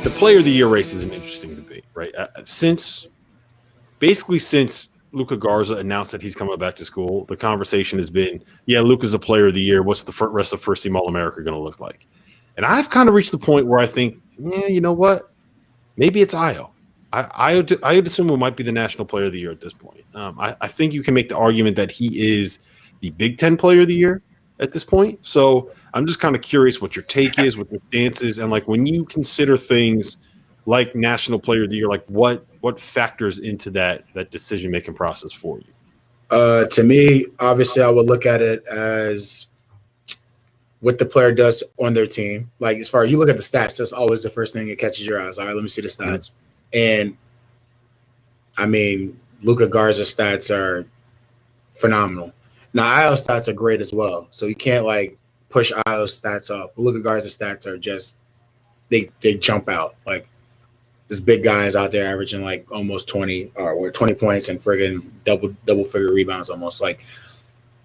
the player of the year race is an interesting debate, right? Since Luka Garza announced that he's coming back to school, the conversation has been, yeah, Luka's a player of the year. What's the rest of first team All-America going to look like? And I've kind of reached the point where I think, yeah, you know what? Maybe it's Ayo. Ayo Dosunmu might be the national player of the year at this point. I think you can make the argument that he is the Big Ten player of the year at this point. So I'm just kind of curious what your take is, what your stance is, and like when you consider things like national player of the year, like what factors into that decision making process for you? To me, obviously, I would look at it as what the player does on their team. Like as far as you look at the stats, that's always the first thing that catches your eyes. All right, let me see the stats. And I mean, Luka Garza's stats are phenomenal. Now, Ayo's stats are great as well. So you can't like push Ayo's stats off. But Luka Garza's stats are just they jump out. Like this big guy is out there averaging like almost 20 points and friggin' double figure rebounds almost. Like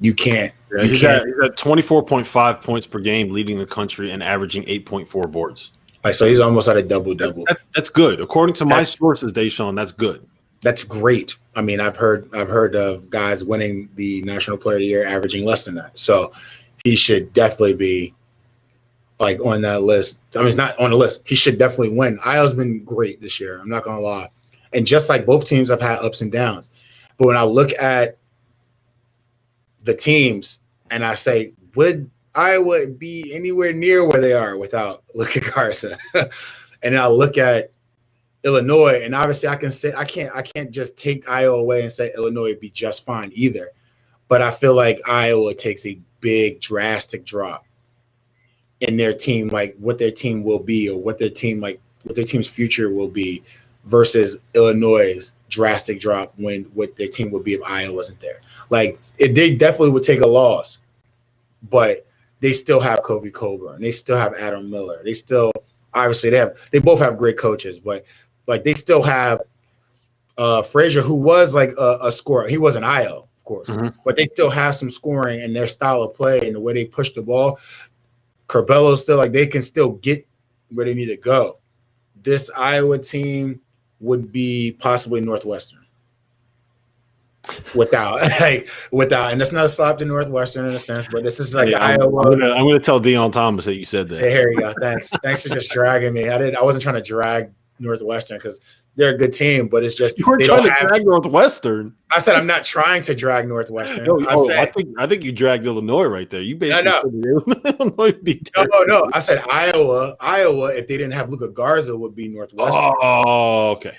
you can't. He's at 24.5 points per game, leading the country and averaging 8.4 boards. Like, so he's almost at a double-double. That's good. According to my sources, Da'Sean, that's good. That's great. I mean, I've heard of guys winning the National Player of the Year averaging less than that. So he should definitely be like on that list. I mean, he's not on the list. He should definitely win. Ayo's been great this year. I'm not going to lie. And just like both teams have had ups and downs. But when I look at the teams and I say, would Iowa be anywhere near where they are without Luka Garza? And I look at Illinois, and obviously I can say I can't just take Iowa away and say Illinois would be just fine either. But I feel like Iowa takes a big drastic drop in their team, like what their team will be or what their team's future will be versus Illinois' drastic drop when what their team would be if Iowa wasn't there. Like they definitely would take a loss, but they still have Kobe Coburn. They still have Adam Miller. They still obviously they both have great coaches, but like they still have Frazier, who was like a scorer. He wasn't Ayo, of course, but they still have some scoring in their style of play and the way they push the ball. Curbelo still like they can still get where they need to go. This Iowa team would be possibly Northwestern. Without, and that's not a slap to Northwestern in a sense, but this is like Iowa. I'm gonna tell Deion Thomas that you said that. Say, here you go. Thanks for just dragging me. I wasn't trying to drag Northwestern because they're a good team, but it's just you weren't trying to drag Northwestern. I said I'm not trying to drag Northwestern. I think you dragged Illinois right there. You basically said Illinois no. I said Iowa, if they didn't have Luka Garza, would be Northwestern. Oh, okay.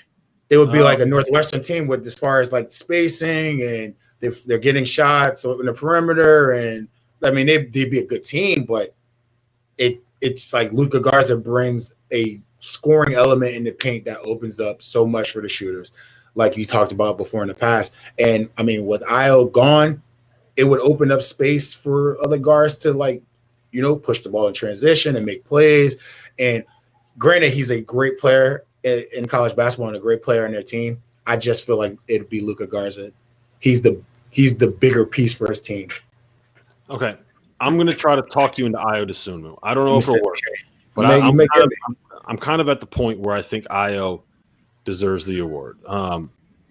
It would be like a Northwestern team with as far as like spacing and they're getting shots in the perimeter. And I mean, they'd be a good team, but it's like Luka Garza brings a scoring element in the paint that opens up so much for the shooters, like you talked about before in the past. And I mean, with Ayo gone, it would open up space for other guards to like, push the ball in transition and make plays. And granted, he's a great player in college basketball and a great player on their team. I just feel like it'd be Luka Garza. He's the bigger piece for his team. Okay. I'm going to try to talk you into Ayo Dosunmu. I don't know if it'll work, but I'm kind of at the point where I think Ayo deserves the award.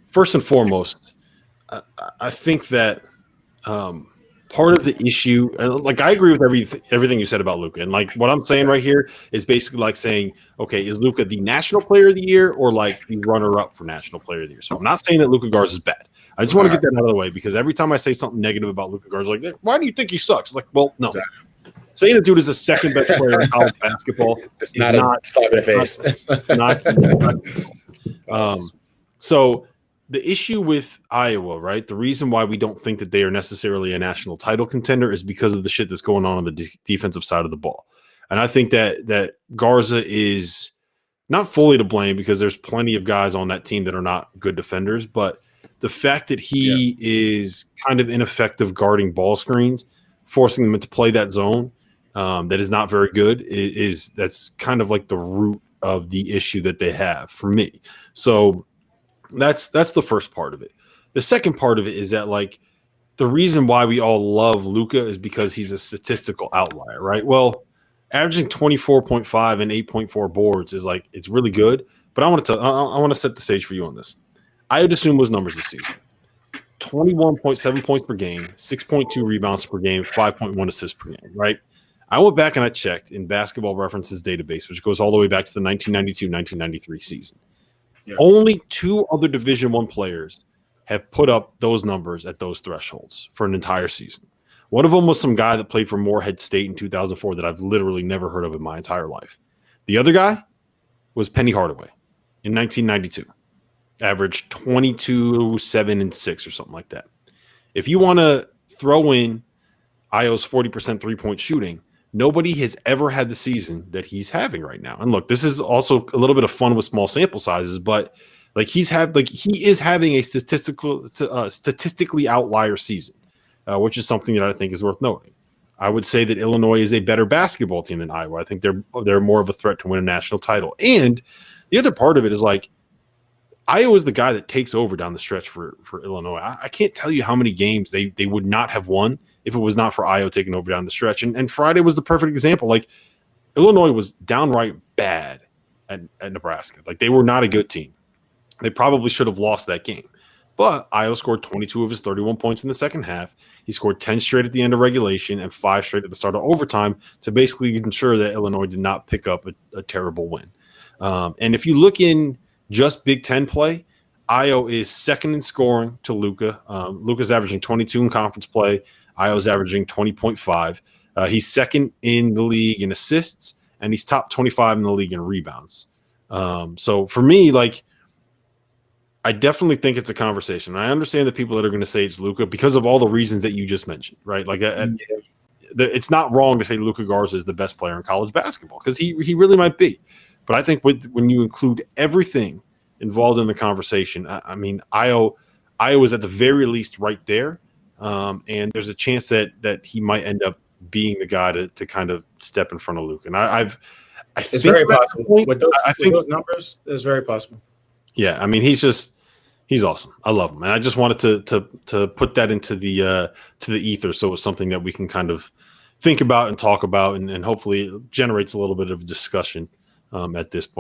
First and foremost, I think that part of the issue, like I agree with everything you said about Luka, and like what I'm saying right here is basically like saying, okay, is Luka the national player of the year or like the runner-up for national player of the year? So I'm not saying that Luka Garza is bad. I just want to get that out of the way because every time I say something negative about Luka Garza, like, why do you think he sucks? It's like, well, no. Exactly. Saying a dude is the second best player in college basketball it's not slap in the face. It's not. So the issue with Iowa, right? The reason why we don't think that they are necessarily a national title contender is because of the shit that's going on the defensive side of the ball. And I think that Garza is not fully to blame because there's plenty of guys on that team that are not good defenders, but the fact that he is kind of ineffective guarding ball screens, forcing them to play that zone that is not very good that's kind of like the root of the issue that they have for me. So that's the first part of it. The second part of it is that like the reason why we all love Luka is because he's a statistical outlier, right? Well, averaging 24.5 and 8.4 boards is like, it's really good. But I want to set the stage for you on this. Ayo Dosumnu's numbers this season: 21.7 points per game, 6.2 rebounds per game, 5.1 assists per game. Right. I went back and I checked in Basketball References database, which goes all the way back to the 1992-1993 season. Yeah. Only 2 other Division I players have put up those numbers at those thresholds for an entire season. One of them was some guy that played for Morehead State in 2004 that I've literally never heard of in my entire life. The other guy was Penny Hardaway in 1992. Averaged 22, 7, and 6 or something like that. If you want to throw in Ayo's 40% three-point shooting, nobody has ever had the season that he's having right now. And look, this is also a little bit of fun with small sample sizes, but like he is having a statistically outlier season, which is something that I think is worth noting. I would say that Illinois is a better basketball team than Iowa. I think they're more of a threat to win a national title. And the other part of it is like Iowa is the guy that takes over down the stretch for Illinois. I can't tell you how many games they would not have won if it was not for Iowa taking over down the stretch. And Friday was the perfect example. Like Illinois was downright bad at Nebraska. Like they were not a good team. They probably should have lost that game. But Iowa scored 22 of his 31 points in the second half. He scored 10 straight at the end of regulation and 5 straight at the start of overtime to basically ensure that Illinois did not pick up a terrible win. And if you look in just Big Ten play, Ayo is second in scoring to Luka. Luka's averaging 22 in conference play. Ayo's averaging 20.5. He's second in the league in assists, and he's top 25 in the league in rebounds. So for me, like, I definitely think it's a conversation. I understand the people that are going to say it's Luka because of all the reasons that you just mentioned, right? Like, it's not wrong to say Luka Garza is the best player in college basketball because he really might be. But I think when you include everything involved in the conversation, I mean, Ayo is at the very least right there, and there's a chance that he might end up being the guy to kind of step in front of Luka. And it's very possible. With those numbers, it's very possible. Yeah, I mean, he's awesome. I love him, and I just wanted to put that into the ether, so it's something that we can kind of think about and talk about, and hopefully it generates a little bit of discussion at this point.